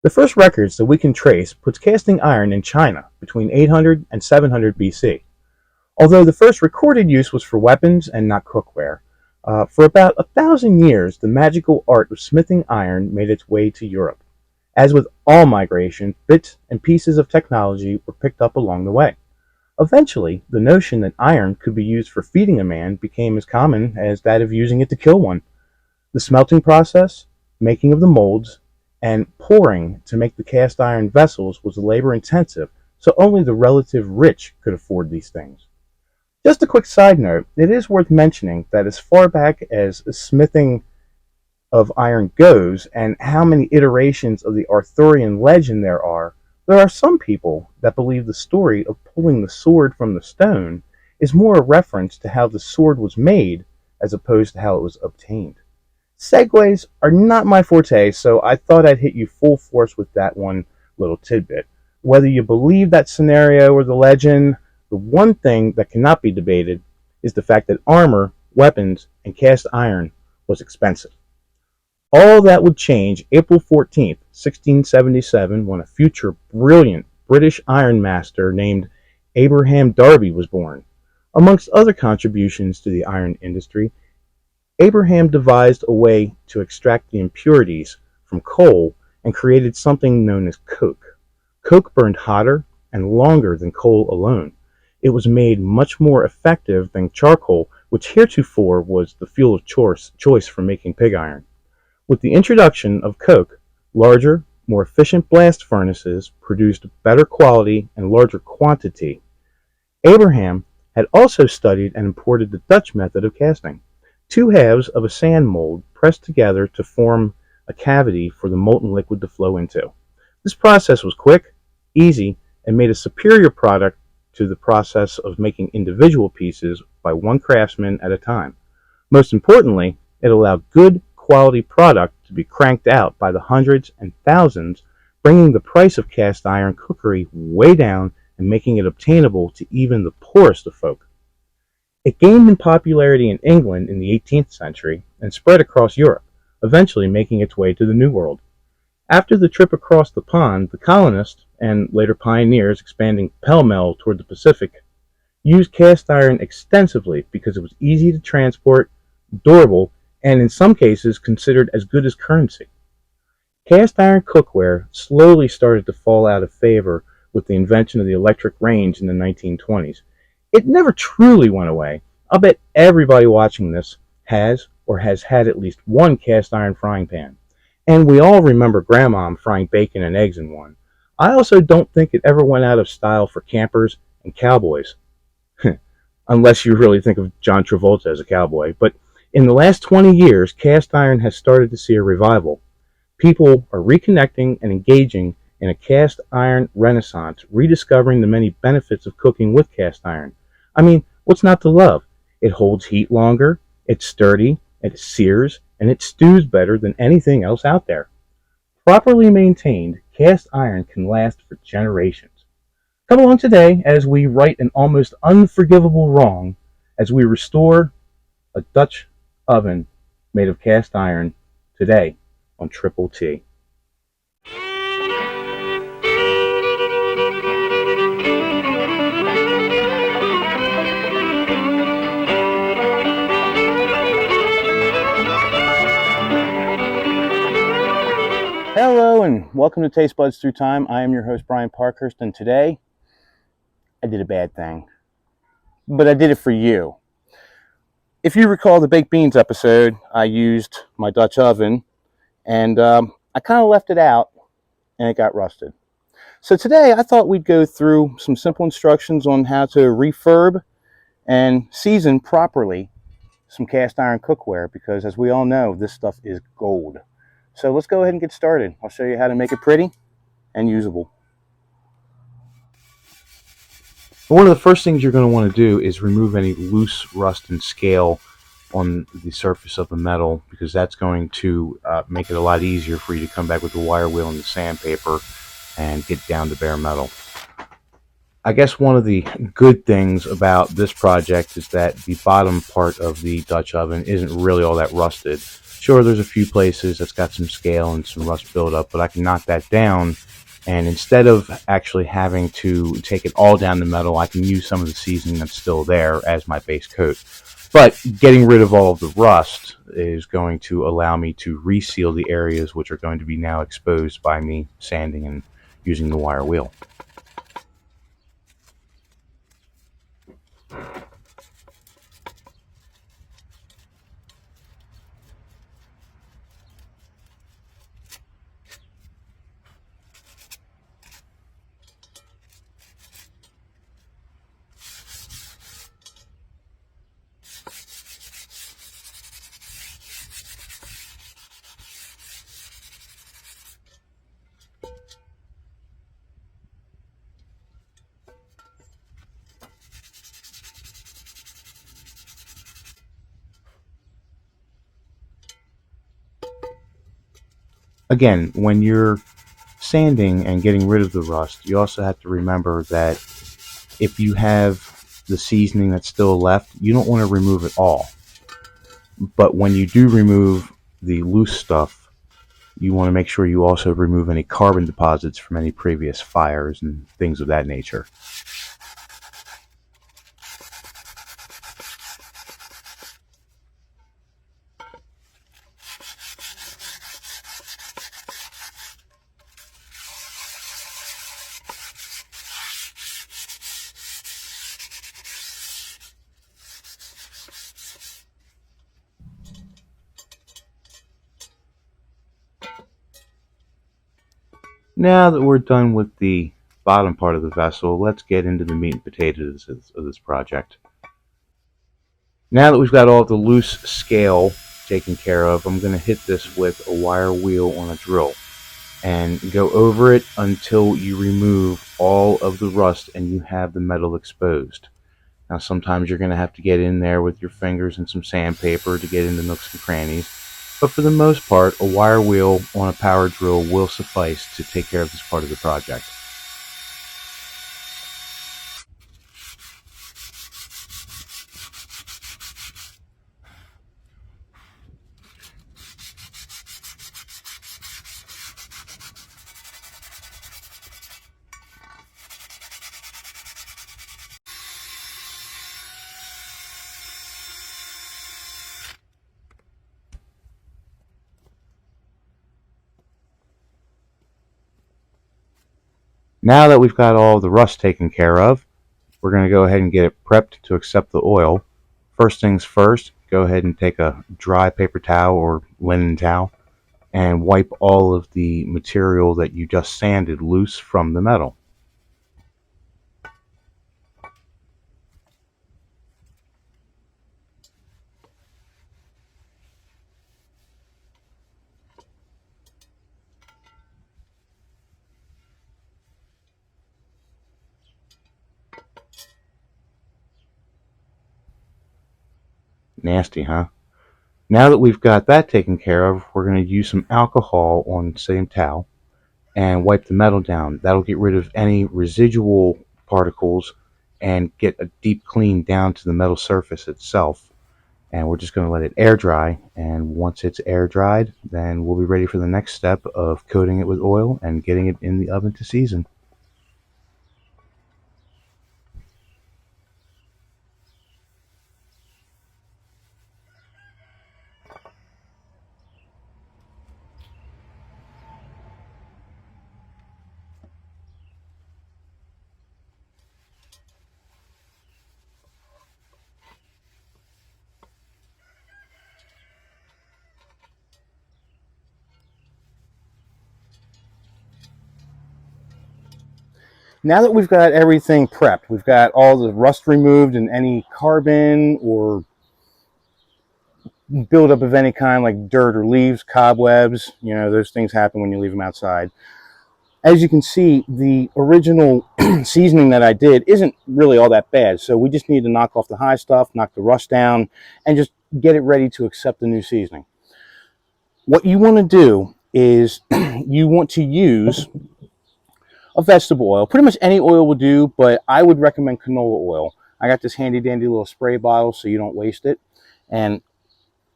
The first records that we can trace puts casting iron in China between 800 and 700 BC. Although the first recorded use was for weapons and not cookware, for about 1,000 years the magical art of smithing iron made its way to Europe. As with all migration, bits and pieces of technology were picked up along the way. Eventually, the notion that iron could be used for feeding a man became as common as that of using it to kill one. The smelting process, making of the molds, and pouring to make the cast iron vessels was labor intensive, so only the relative rich could afford these things. Just a quick side note, it is worth mentioning that as far back as smithing of iron goes and how many iterations of the Arthurian legend there are some people that believe the story of pulling the sword from the stone is more a reference to how the sword was made as opposed to how it was obtained. Segues are not my forte, so I thought I'd hit you full force with that one little tidbit. Whether you believe that scenario or the legend, the one thing that cannot be debated is the fact that armor, weapons, and cast iron was expensive. All that would change April 14th, 1677, when a future brilliant British ironmaster named Abraham Darby was born. Amongst other contributions to the iron industry, Abraham devised a way to extract the impurities from coal and created something known as coke. Coke burned hotter and longer than coal alone. It was made much more effective than charcoal, which heretofore was the fuel of choice for making pig iron. With the introduction of coke, larger, more efficient blast furnaces produced better quality and larger quantity. Abraham had also studied and imported the Dutch method of casting. Two halves of a sand mold pressed together to form a cavity for the molten liquid to flow into. This process was quick, easy, and made a superior product to the process of making individual pieces by one craftsman at a time. Most importantly, it allowed good quality product to be cranked out by the hundreds and thousands, bringing the price of cast iron cookery way down and making it obtainable to even the poorest of folk. It gained in popularity in England in the 18th century and spread across Europe, eventually making its way to the New World. After the trip across the pond, the colonists, and later pioneers expanding pell-mell toward the Pacific, used cast iron extensively because it was easy to transport, durable, and in some cases considered as good as currency. Cast iron cookware slowly started to fall out of favor with the invention of the electric range in the 1920s. It never truly went away. I'll bet everybody watching this has or has had at least one cast iron frying pan. And we all remember Grandma frying bacon and eggs in one. I also don't think it ever went out of style for campers and cowboys. Unless you really think of John Travolta as a cowboy. But in the last 20 years, cast iron has started to see a revival. People are reconnecting and engaging in a cast iron renaissance, rediscovering the many benefits of cooking with cast iron. I mean, what's not to love? It holds heat longer, it's sturdy, it sears, and it stews better than anything else out there. Properly maintained, cast iron can last for generations. Come along today as we right an almost unforgivable wrong, as we restore a Dutch oven made of cast iron today on Triple T. Hello and welcome to Taste Buds Through Time. I am your host Brian Parkhurst, and today I did a bad thing, but I did it for you. If you recall the baked beans episode, I used my Dutch oven and I kind of left it out and it got rusted. So today I thought we'd go through some simple instructions on how to refurb and season properly some cast iron cookware, because as we all know, this stuff is gold. So let's go ahead and get started. I'll show you how to make it pretty and usable. One of the first things you're going to want to do is remove any loose rust and scale on the surface of the metal, because that's going to make it a lot easier for you to come back with the wire wheel and the sandpaper and get down to bare metal. I guess one of the good things about this project is that the bottom part of the Dutch oven isn't really all that rusted. Sure, there's a few places that's got some scale and some rust buildup, but I can knock that down. And instead of actually having to take it all down the metal, I can use some of the seasoning that's still there as my base coat. But getting rid of all of the rust is going to allow me to reseal the areas which are going to be now exposed by me sanding and using the wire wheel. Again, when you're sanding and getting rid of the rust, you also have to remember that if you have the seasoning that's still left, you don't want to remove it all. But when you do remove the loose stuff, you want to make sure you also remove any carbon deposits from any previous fires and things of that nature. Now that we're done with the bottom part of the vessel, let's get into the meat and potatoes of this project. Now that we've got all the loose scale taken care of, I'm going to hit this with a wire wheel on a drill and go over it until you remove all of the rust and you have the metal exposed. Now sometimes you're going to have to get in there with your fingers and some sandpaper to get into nooks and crannies, but for the most part, a wire wheel on a power drill will suffice to take care of this part of the project. Now that we've got all the rust taken care of, we're going to go ahead and get it prepped to accept the oil. First things first, go ahead and take a dry paper towel or linen towel and wipe all of the material that you just sanded loose from the metal. Nasty, huh? Now that we've got that taken care of, we're going to use some alcohol on the same towel and wipe the metal down. That'll get rid of any residual particles and get a deep clean down to the metal surface itself. And we're just going to let it air dry, and once it's air dried, then we'll be ready for the next step of coating it with oil and getting it in the oven to season. Now that we've got everything prepped, we've got all the rust removed and any carbon or buildup of any kind like dirt or leaves, cobwebs, those things happen when you leave them outside. As you can see, the original seasoning that I did isn't really all that bad. So we just need to knock off the high stuff, knock the rust down, and just get it ready to accept the new seasoning. What you want to do is you want to use a vegetable oil. Pretty much any oil will do, but I would recommend canola oil. I got this handy dandy little spray bottle so you don't waste it. And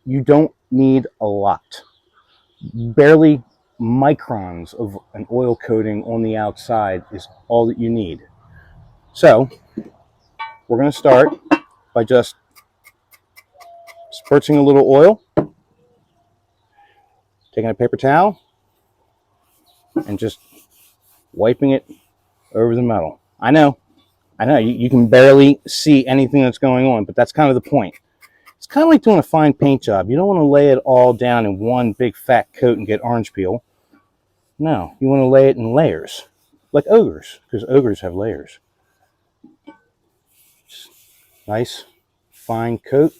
you don't need a lot. Barely microns of an oil coating on the outside is all that you need. So we're going to start by just spurting a little oil, taking a paper towel, and just wiping it over the metal. I know, you can barely see anything that's going on, but that's kind of the point. It's kind of like doing a fine paint job. You don't want to lay it all down in one big fat coat and get orange peel. No, you want to lay it in layers, like ogres, because ogres have layers. Just nice, fine coat.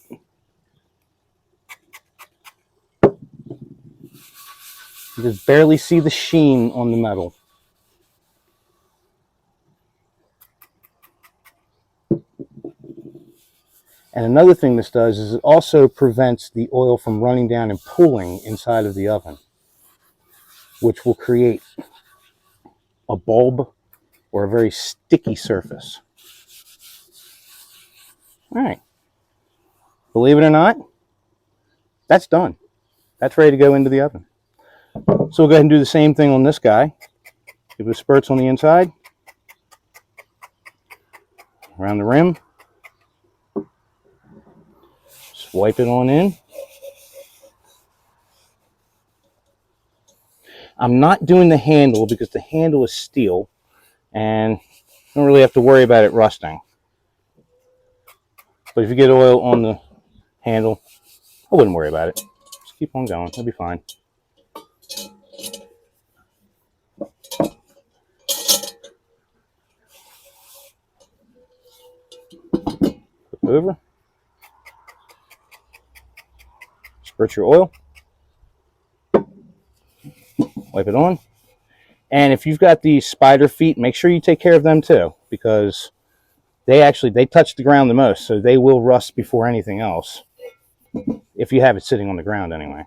You just barely see the sheen on the metal. And another thing this does is it also prevents the oil from running down and pooling inside of the oven, which will create a bulb or a very sticky surface. All right. Believe it or not, that's done. That's ready to go into the oven. So we'll go ahead and do the same thing on this guy. Give it spurts on the inside, around the rim. Just wipe it on in. I'm not doing the handle because the handle is steel and I don't really have to worry about it rusting. But if you get oil on the handle, I wouldn't worry about it. Just keep on going. It'll be fine. Flip over. Spurt your oil. Wipe it on. And if you've got these spider feet, make sure you take care of them too, because they touch the ground the most, so they will rust before anything else. If you have it sitting on the ground anyway.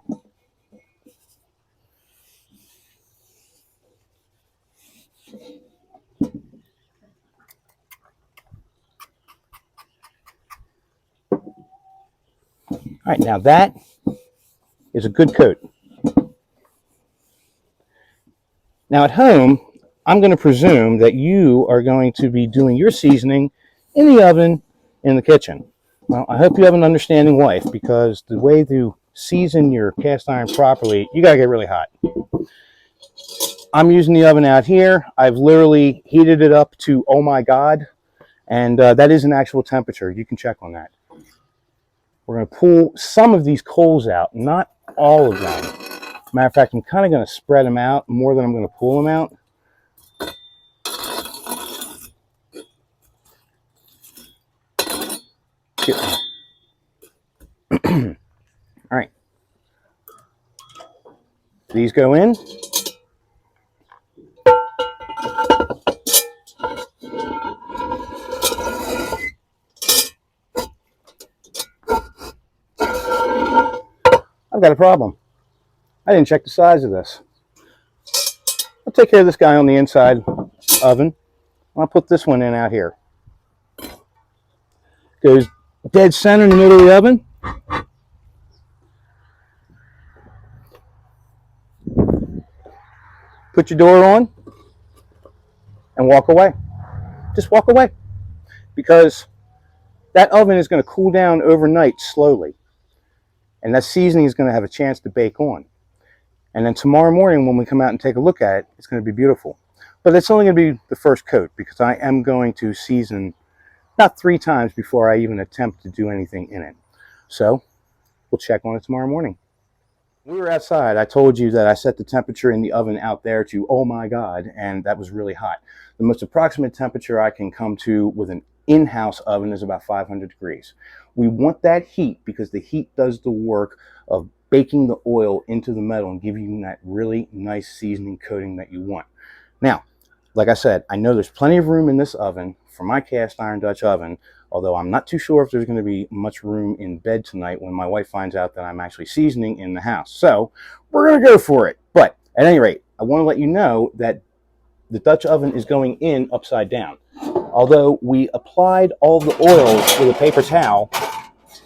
All right, now that is a good coat. Now at home, I'm going to presume that you are going to be doing your seasoning in the oven in the kitchen. Well, I hope you have an understanding wife, because the way to season your cast iron properly, you got to get really hot. I'm using the oven out here. I've literally heated it up to, oh my God, and that is an actual temperature. You can check on that. We're going to pull some of these coals out, not all of them. Matter of fact, I'm kind of going to spread them out more than I'm going to pull them out. All right. These go in. I've got a problem. I didn't check the size of this. I'll take care of this guy on the inside oven. I'll put this one in out here. Goes dead center in the middle of the oven. Put your door on and walk away. Just walk away, because that oven is going to cool down overnight slowly, and that seasoning is going to have a chance to bake on. And then tomorrow morning when we come out and take a look at it, it's going to be beautiful. But it's only going to be the first coat, because I am going to season about 3 times before I even attempt to do anything in it. So we'll check on it tomorrow morning. We were outside. I told you that I set the temperature in the oven out there to, oh my God, and that was really hot. The most approximate temperature I can come to with an in-house oven is about 500 degrees. We want that heat because the heat does the work of baking the oil into the metal and giving you that really nice seasoning coating that you want. Now, like I said, I know there's plenty of room in this oven for my cast iron Dutch oven, although I'm not too sure if there's going to be much room in bed tonight when my wife finds out that I'm actually seasoning in the house. So we're going to go for it. But at any rate, I want to let you know that the Dutch oven is going in upside down. Although we applied all the oil with a paper towel,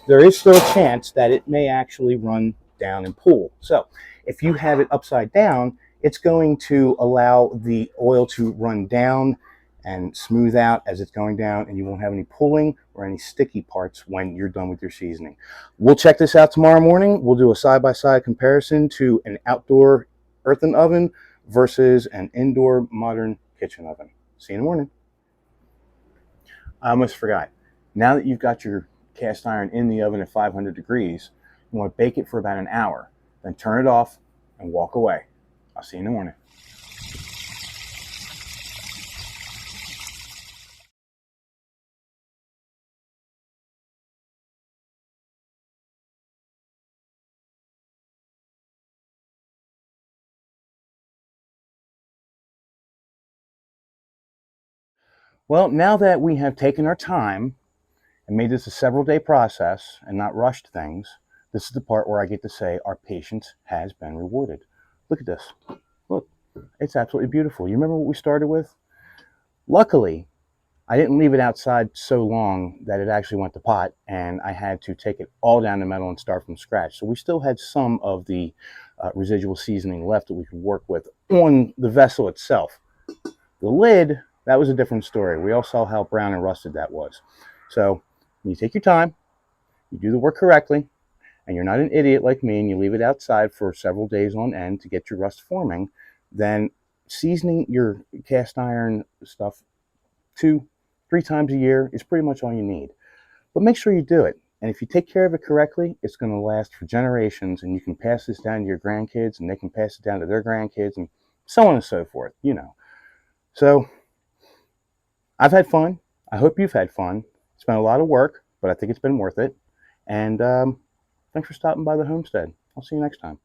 there is still a chance that it may actually run down and pull. So if you have it upside down, it's going to allow the oil to run down and smooth out as it's going down, and you won't have any pulling or any sticky parts when you're done with your seasoning. We'll check this out tomorrow morning. We'll do a side-by-side comparison to an outdoor earthen oven versus an indoor modern kitchen oven. See you in the morning. I almost forgot. Now that you've got your cast iron in the oven at 500 degrees, you want to bake it for about an hour. Then turn it off and walk away. I'll see you in the morning. Well, now that we have taken our time and made this a several day process and not rushed things, this is the part where I get to say our patience has been rewarded. Look at this. Look, it's absolutely beautiful. You remember what we started with? Luckily, I didn't leave it outside so long that it actually went to pot, and I had to take it all down the metal and start from scratch. So we still had some of the residual seasoning left that we could work with on the vessel itself. The lid, that was a different story. We all saw how brown and rusted that was. So you take your time, you do the work correctly, and you're not an idiot like me and you leave it outside for several days on end to get your rust forming, then seasoning your cast iron stuff 2-3 times a year is pretty much all you need. But make sure you do it. And if you take care of it correctly, it's going to last for generations, and you can pass this down to your grandkids, and they can pass it down to their grandkids, and so on and so forth, you know. So I've had fun. I hope you've had fun. It's been a lot of work, but I think it's been worth it. And thanks for stopping by the homestead. I'll see you next time.